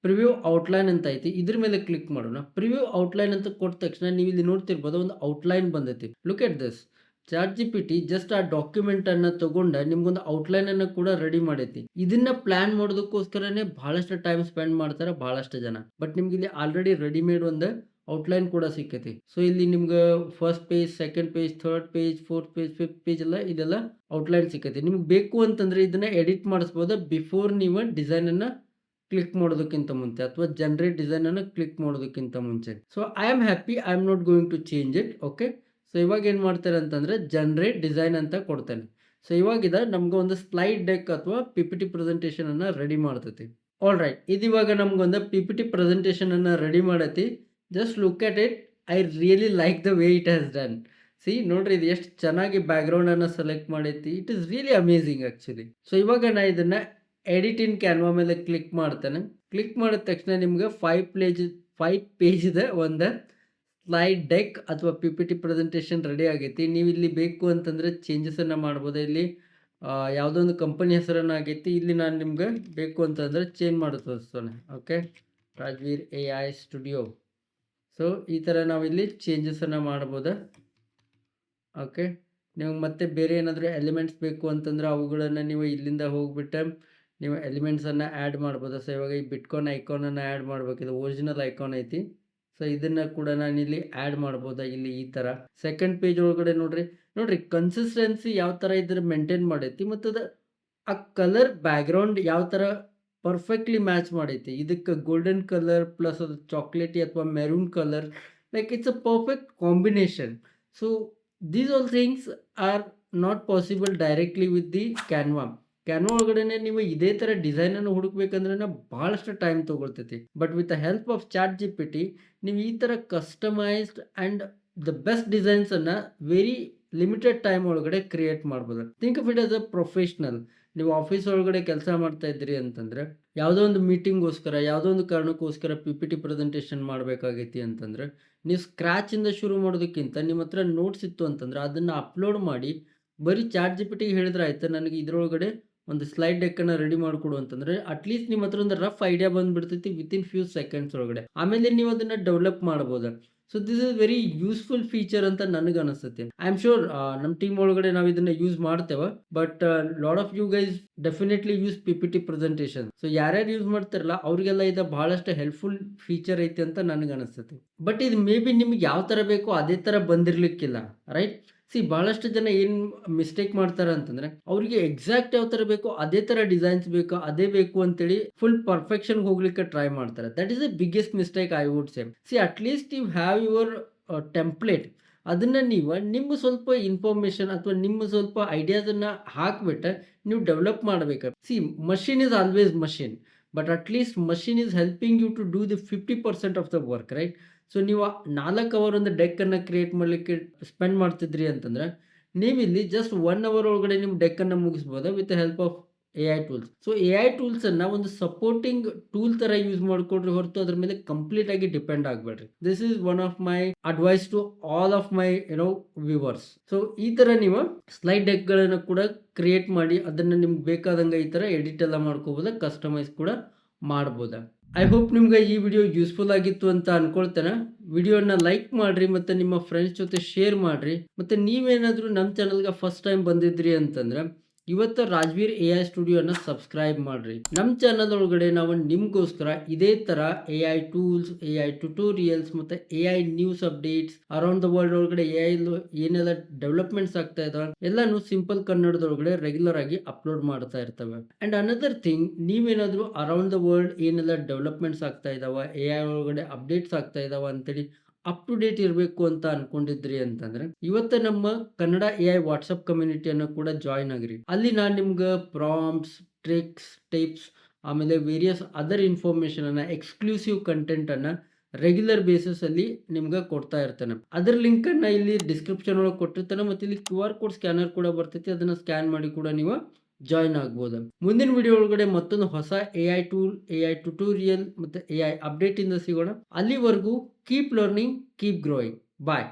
ಪ್ರಿವ್ಯೂ ಔಟ್ಲೈನ್ ಅಂತ ಐತಿ, ಇದ್ರ ಮೇಲೆ ಕ್ಲಿಕ್ ಮಾಡೋಣ. ಪ್ರಿವ್ಯೂ ಔಟ್ಲೈನ್ ಅಂತ ಕೊಟ್ಟ ತಕ್ಷಣ ನೀವು ಇಲ್ಲಿ ನೋಡ್ತಿರ್ಬೋದು ಒಂದು ಔಟ್ಲೈನ್ ಬಂದೈತಿ. Look at this, ChatGPT just ಆ ಡಾಕ್ಯುಮೆಂಟ್ ಅನ್ನ ತಗೊಂಡ ನಿಮ್ಗೊಂದು ಔಟ್ಲೈನ್ ಅನ್ನ ಕೂಡ ರೆಡಿ ಮಾಡೈತಿ. ಇದನ್ನ ಪ್ಲಾನ್ ಮಾಡೋದಕ್ಕೋಸ್ಕರನೇ ಬಹಳಷ್ಟು ಟೈಮ್ ಸ್ಪೆಂಡ್ ಮಾಡ್ತಾರೆ ಬಹಳಷ್ಟು ಜನ. ಬಟ್ ನಿಮ್ಗೆ ಇಲ್ಲಿ ಆಲ್ರೆಡಿ ರೆಡಿಮೇಡ್ ಒಂದು ಔಟ್ಲೈನ್ ಕೂಡ ಸಿಕ್ಕೈತಿ. ಸೊ ಇಲ್ಲಿ ನಿಮ್ಗೆ first page, second page, third page, fourth page, fifth page ಎಲ್ಲ ಇದೆಲ್ಲ ಔಟ್ಲೈನ್ ಸಿಕ್ಕೈತಿ. ನಿಮ್ಗೆ ಬೇಕು ಅಂತಂದ್ರೆ ಇದನ್ನ ಎಡಿಟ್ ಮಾಡಿಸ್ಬೋದು ಬಿಫೋರ್ ನೀವು ಡಿಸೈನ್ ಅನ್ನ ಕ್ಲಿಕ್ ಮಾಡೋದಕ್ಕಿಂತ ಮುಂಚೆ, ಅಥವಾ ಜನರೇಟ್ ಡಿಸೈನ್ ಅನ್ನು ಕ್ಲಿಕ್ ಮಾಡೋದಕ್ಕಿಂತ ಮುಂಚೆ. So I am happy, I am not going to change it. Okay, so ಇವಾಗ ಏನು ಮಾಡ್ತಾರೆ ಅಂತಂದರೆ ಜನರೇಟ್ ಡಿಸೈನ್ ಅಂತ ಕೊಡ್ತೇನೆ. ಸೊ ಇವಾಗಿದ ನಮ್ಗೆ ಒಂದು ಸ್ಲೈಡ್ ಡೆಕ್ ಅಥವಾ PPT ಪ್ರೆಸೆಂಟೇಷನ್ ಅನ್ನ ರೆಡಿ ಮಾಡ್ತೈತಿ. ಆಲ್ ರೈಟ್, ಇದು ಇವಾಗ ನಮ್ಗೊಂದು PPT ಪ್ರೆಸೆಂಟೇಷನ್ ಅನ್ನ ರೆಡಿ ಮಾಡೈತಿ. Just look at it, I really like the way it has done. C ನೋಡ್ರಿ, ಇದು ಎಷ್ಟು ಚೆನ್ನಾಗಿ ಬ್ಯಾಕ್ಗ್ರೌಂಡ್ ಅನ್ನ ಸೆಲೆಕ್ಟ್ ಮಾಡೈತಿ. It is really amazing actually. So ಇವಾಗ ನಾ ಇದನ್ನ ಎಡಿಟ್ ಇನ್ ಕ್ಯಾನ್ವಾ ಮೇಲೆ ಕ್ಲಿಕ್ ಮಾಡ್ತೇನೆ. ಕ್ಲಿಕ್ ಮಾಡಿದ ತಕ್ಷಣ ನಿಮ್ಗೆ 5 ಪೇಜಿದ ಒಂದು ಸ್ಲೈಡ್ ಡೆಕ್ ಅಥವಾ PPT ಪ್ರೆಸೆಂಟೇಷನ್ ರೆಡಿ ಆಗೈತಿ. ನೀವು ಇಲ್ಲಿ ಬೇಕು ಅಂತಂದರೆ ಚೇಂಜಸನ್ನು ಮಾಡ್ಬೋದು. ಇಲ್ಲಿ ಯಾವುದೋ ಒಂದು ಕಂಪನಿ ಹೆಸರನ್ನು ಆಗೈತಿ. ಇಲ್ಲಿ ನಾನು ನಿಮ್ಗೆ ಬೇಕು ಅಂತಂದರೆ ಚೇಂಜ್ ಮಾಡಿ ತೋರಿಸ್ತೇನೆ. Okay, Rajveer AI studio. So ಈ ಥರ ನಾವಿಲ್ಲಿ ಚೇಂಜಸನ್ನು ಮಾಡ್ಬೋದಾ. ಓಕೆ, ನೀವು ಮತ್ತೆ ಬೇರೆ ಏನಾದರೂ ಎಲಿಮೆಂಟ್ಸ್ ಬೇಕು ಅಂತಂದ್ರೆ ಅವುಗಳನ್ನು ನೀವು ಇಲ್ಲಿಂದ ಹೋಗ್ಬಿಟ್ಟು ನೀವು ಎಲಿಮೆಂಟ್ಸನ್ನು ಆ್ಯಡ್ ಮಾಡ್ಬೋದು. ಸೊ ಇವಾಗ ಈ ಬಿಟ್ಕಾಯಿನ್ ಐಕಾನನ್ನು ಆ್ಯಡ್ ಮಾಡ್ಬೇಕು. ಇದು ಒರಿಜಿನಲ್ ಐಕಾನ್ ಐತಿ. ಸೊ ಇದನ್ನು ಕೂಡ ನಾನು ಇಲ್ಲಿ ಆ್ಯಡ್ ಮಾಡ್ಬೋದಾ. ಇಲ್ಲಿ ಈ ಥರ ಸೆಕೆಂಡ್ ಪೇಜ್ ಒಳಗಡೆ ನೋಡ್ರಿ ಕನ್ಸಿಸ್ಟೆನ್ಸಿ ಯಾವ ಥರ ಇದ್ರೆ ಮೇಂಟೈನ್ ಮಾಡೈತಿ, ಮತ್ತು ಅದು ಆ ಕಲರ್ ಬ್ಯಾಕ್ಗ್ರೌಂಡ್ ಯಾವ ಥರ ಪರ್ಫೆಕ್ಟ್ಲಿ ಮ್ಯಾಚ್ ಮಾಡೈತಿ. ಇದಕ್ಕೆ ಗೋಲ್ಡನ್ ಕಲರ್ ಪ್ಲಸ್ ಅದು ಚಾಕ್ಲೇಟಿ ಅಥವಾ maroon colour, like it's a perfect combination. So these all things are not possible directly with the Canva ಒಳಗಡೆ ನೀವು ಇದೇ ಥರ ಡಿಸೈನನ್ನು ಹುಡುಕ್ಬೇಕಂದ್ರೆ ಭಾಳಷ್ಟು ಟೈಮ್ ತೊಗೊಳ್ತೈತಿ. But with the help of ChatGPT ನೀವು ಈ ಥರ ಕಸ್ಟಮೈಸ್ಡ್ ಆ್ಯಂಡ್ ದ ಬೆಸ್ಟ್ ಡಿಸೈನ್ಸನ್ನು ವೆರಿ ಲಿಮಿಟೆಡ್ ಟೈಮ್ ಒಳಗಡೆ ಕ್ರಿಯೇಟ್ ಮಾಡ್ಬೋದು. Think of it as a professional. ನೀವು ಆಫೀಸ್ ಒಳಗಡೆ ಕೆಲಸ ಮಾಡ್ತಾ ಇದ್ರಿ ಅಂತಂದ್ರೆ, ಯಾವುದೋ ಒಂದು ಮೀಟಿಂಗ್ಗೋಸ್ಕರ, ಯಾವುದೋ ಒಂದು ಕಾರಣಕ್ಕೋಸ್ಕರ PPT ಪ್ರೆಸೆಂಟೇಷನ್ ಮಾಡಬೇಕಾಗೈತಿ ಅಂತಂದ್ರೆ, ನೀವು ಸ್ಕ್ರ್ಯಾಚಿಂದ ಶುರು ಮಾಡೋದಕ್ಕಿಂತ ನಿಮ್ಮ ಹತ್ರ ನೋಟ್ಸ್ ಇತ್ತು ಅಂತಂದ್ರೆ ಅದನ್ನು ಅಪ್ಲೋಡ್ ಮಾಡಿ ಬರೀ ಚಾಟ್ ಜಿಪಿಟಿಗೆ ಹೇಳಿದ್ರೆ ಆಯ್ತು, ನನಗೆ ಇದರೊಳಗಡೆ ಒಂದು ಸ್ಲೈಡ್ ಡೆಕ್ಕನ್ನು ರೆಡಿ ಮಾಡಿಕೊಡು ಅಂತಂದ್ರೆ ಅಟ್ಲೀಸ್ಟ್ ನಿಮ್ಮ ಹತ್ರ ಒಂದು ರಫ್ ಐಡಿಯಾ ಬಂದುಬಿಡ್ತೈತಿ ವಿತಿನ್ ಫ್ಯೂ ಸೆಕೆಂಡ್ಸ್ ಒಳಗಡೆ. ಆಮೇಲೆ ನೀವು ಅದನ್ನು ಡೆವಲಪ್ ಮಾಡ್ಬೋದು. So this is very useful feature ಅಂತ ನನಗೆ ಅನಿಸುತ್ತೆ. ಐ ಆಮ್ ಶೋರ್ ನಮ್ಮ ಟೀಮ್ ಒಳಗಡೆ ನಾವು ಇದನ್ನ ಯೂಸ್ ಮಾಡ್ತೇವೆ. But lot of you guys definitely use PPT presentation. So ಯಾರ್ಯಾರು ಯೂಸ್ ಮಾಡ್ತಾರಲ್ಲ ಅವ್ರಿಗೆಲ್ಲ ಇದು ಬಹಳಷ್ಟು ಹೆಲ್ಪ್ಫುಲ್ ಫೀಚರ್ ಐತೆ ಅಂತ ನನಗೆ ಅನಿಸುತ್ತೆ. ಬಟ್ ಇದು ಮೇ ಬಿ ನಿಮ್ಗೆ ಯಾವ ಥರ ಬೇಕೋ ಅದೇ ಥರ ಬಂದಿರಲಿಕ್ಕಿಲ್ಲ, ರೈಟ್? ಬಹಳಷ್ಟು ಜನ ಏನು ಮಿಸ್ಟೇಕ್ ಮಾಡ್ತಾರೆ ಅಂತಂದ್ರೆ, ಅವ್ರಿಗೆ ಎಕ್ಸಾಕ್ಟ್ ಯಾವ ಥರ ಬೇಕೋ ಅದೇ ಥರ ಡಿಸೈನ್ಸ್ ಬೇಕು, ಅದೇ ಬೇಕು ಅಂತೇಳಿ ಫುಲ್ ಪರ್ಫೆಕ್ಷನ್ ಹೋಗ್ಲಿಕ್ಕೆ ಟ್ರೈ ಮಾಡ್ತಾರೆ. That is the biggest mistake I would say. At least you have your template. ಅದನ್ನು ನೀವು ನಿಮ್ಮ ಸ್ವಲ್ಪ ಇನ್ಫಾರ್ಮೇಷನ್ ಅಥವಾ ನಿಮ್ಮ ಸ್ವಲ್ಪ ಐಡಿಯಾಸನ್ನು ಹಾಕಿಬಿಟ್ಟು ನೀವು ಡೆವಲಪ್ ಮಾಡಬೇಕು. Machine is always machine, but at least machine is helping you to do the 50% of the work, right? So ನೀವು 4 ಅವರ್ ಒಂದು ಡೆಕ್ಕನ್ನು ಕ್ರಿಯೇಟ್ ಮಾಡಲಿಕ್ಕೆ ಸ್ಪೆಂಡ್ ಮಾಡ್ತಿದ್ರಿ ಅಂತಂದ್ರೆ, ನೀವಿಲ್ಲಿ ಜಸ್ಟ್ 1 ಅವರ್ ಒಳಗಡೆ ನಿಮ್ಮ ಡೆಕ್ಕನ್ನು ಮುಗಿಸ್ಬೋದು with help of AI tools. So AI ಟೂಲ್ಸನ್ನು ಒಂದು ಸಪೋರ್ಟಿಂಗ್ ಟೂಲ್ ಥರ ಯೂಸ್ ಮಾಡಿಕೊಡ್ರಿ ಹೊರತು ಅದ್ರ ಮೇಲೆ ಕಂಪ್ಲೀಟ್ ಆಗಿ ಡಿಪೆಂಡ್ ಆಗಬೇಡ್ರಿ. This is one of my advice to all of my viewers. So ಈ ಥರ ನೀವು ಸ್ಲೈಡ್ ಡೆಕ್ಗಳನ್ನು ಕೂಡ ಕ್ರಿಯೇಟ್ ಮಾಡಿ ಅದನ್ನು ನಿಮ್ಗೆ ಬೇಕಾದಂಗೆ ಈ ಥರ ಎಡಿಟ್ ಎಲ್ಲ ಮಾಡ್ಕೋಬೋದು, ಕಸ್ಟಮೈಸ್ ಕೂಡ ಮಾಡ್ಬೋದಾ. ಐ ಹೋಪ್ ನಿಮ್ಗೆ ಈ ವಿಡಿಯೋ ಯೂಸ್ಫುಲ್ ಆಗಿತ್ತು ಅಂತ ಅನ್ಕೊಳ್ತೇನೆ. ವಿಡಿಯೋನ ಲೈಕ್ ಮಾಡ್ರಿ ಮತ್ತು ನಿಮ್ಮ ಫ್ರೆಂಡ್ಸ್ ಜೊತೆ ಶೇರ್ ಮಾಡ್ರಿ. ಮತ್ತು ನೀವೇನಾದರೂ ನಮ್ಮ ಚಾನಲ್ಗೆ ಫಸ್ಟ್ ಟೈಮ್ ಬಂದಿದ್ರಿ ಅಂತಂದ್ರೆ ಇವತ್ತು ರಾಜ್ವೀರ್ AI ಸ್ಟುಡಿಯೋನ ಸಬ್ಸ್ಕ್ರೈಬ್ ಮಾಡ್ರಿ. ನಮ್ಮ ಚಾನಲ್ ಒಳಗಡೆ ನಾವು ನಿಮ್ಗೋಸ್ಕರ ಇದೇ ಥರ AI ಟೂಲ್ಸ್, AI ಟ್ಯುಟೋರಿಯಲ್ಸ್ ಮತ್ತು AI news updates, around the world ಒಳಗಡೆ AI ಏನೆಲ್ಲ ಡೆವಲಪ್ಮೆಂಟ್ಸ್ ಆಗ್ತಾ ಇದಾವೆ ಎಲ್ಲಾನು ಸಿಂಪಲ್ ಕನ್ನಡದೊಳಗಡೆ ರೆಗ್ಯುಲರ್ ಆಗಿ ಅಪ್ಲೋಡ್ ಮಾಡ್ತಾ ಇರ್ತವೆ. ಆ್ಯಂಡ್ ಅನದರ್ ಥಿಂಗ್, ನೀವೇನಾದರೂ ಅರೌಂಡ್ ದ ವರ್ಲ್ಡ್ ಏನೆಲ್ಲ ಡೆವಲಪ್ಮೆಂಟ್ಸ್ ಆಗ್ತಾ ಇದಾವೆ, AI ಒಳಗಡೆ ಅಪ್ಡೇಟ್ಸ್ ಆಗ್ತಾ ಇದಾವೆ ಅಂತೇಳಿ ಅಪ್ ಟು ಡೇಟ್ ಇರಬೇಕು ಅಂತ ಅನ್ಕೊಂಡಿದ್ರಿ ಅಂತಂದ್ರೆ ಇವತ್ತು ನಮ್ಮ ಕನ್ನಡ AI ವಾಟ್ಸಪ್ ಕಮ್ಯುನಿಟಿಯನ್ನು ಕೂಡ ಜಾಯ್ನ್ ಆಗಿರಿ. ಅಲ್ಲಿ ನಾನು ನಿಮ್ಗೆ ಪ್ರಾಂಪ್ಟ್ಸ್, ಟ್ರಿಕ್ಸ್, ಟಿಪ್ಸ್, ಆಮೇಲೆ ವೇರಿಯಸ್ ಅದರ್ ಇನ್ಫಾರ್ಮೇಷನನ್ನು, ಎಕ್ಸ್ಕ್ಲೂಸಿವ್ ಕಂಟೆಂಟನ್ನು ರೆಗ್ಯುಲರ್ ಬೇಸಿಸ್ ಅಲ್ಲಿ ನಿಮ್ಗೆ ಕೊಡ್ತಾ ಇರ್ತಾನೆ. ಅದರ ಲಿಂಕನ್ನು ಇಲ್ಲಿ ಡಿಸ್ಕ್ರಿಪ್ಷನ್ ಒಳಗೆ ಕೊಟ್ಟಿರ್ತಾನೆ ಮತ್ತು ಇಲ್ಲಿ QR ಕೋಡ್ ಸ್ಕ್ಯಾನರ್ ಕೂಡ ಬರ್ತೈತಿ. ಅದನ್ನು ಸ್ಕ್ಯಾನ್ ಮಾಡಿ ಕೂಡ ನೀವು ಜಾಯ್ನ್ ಆಗ್ಬೋದು. ಮುಂದಿನ ವಿಡಿಯೋ ಒಳಗಡೆ ಮತ್ತೊಂದು ಹೊಸ AI ಟೂಲ್, AI ಟ್ಯುಟೋರಿಯಲ್ ಮತ್ತು AI ಅಪ್ಡೇಟ್ ಇಂದ ಸಿಗೋಣ. ಅಲ್ಲಿವರೆಗೂ ಕೀಪ್ ಲರ್ನಿಂಗ್, ಕೀಪ್ ಗ್ರೋಯಿಂಗ್. ಬಾಯ್.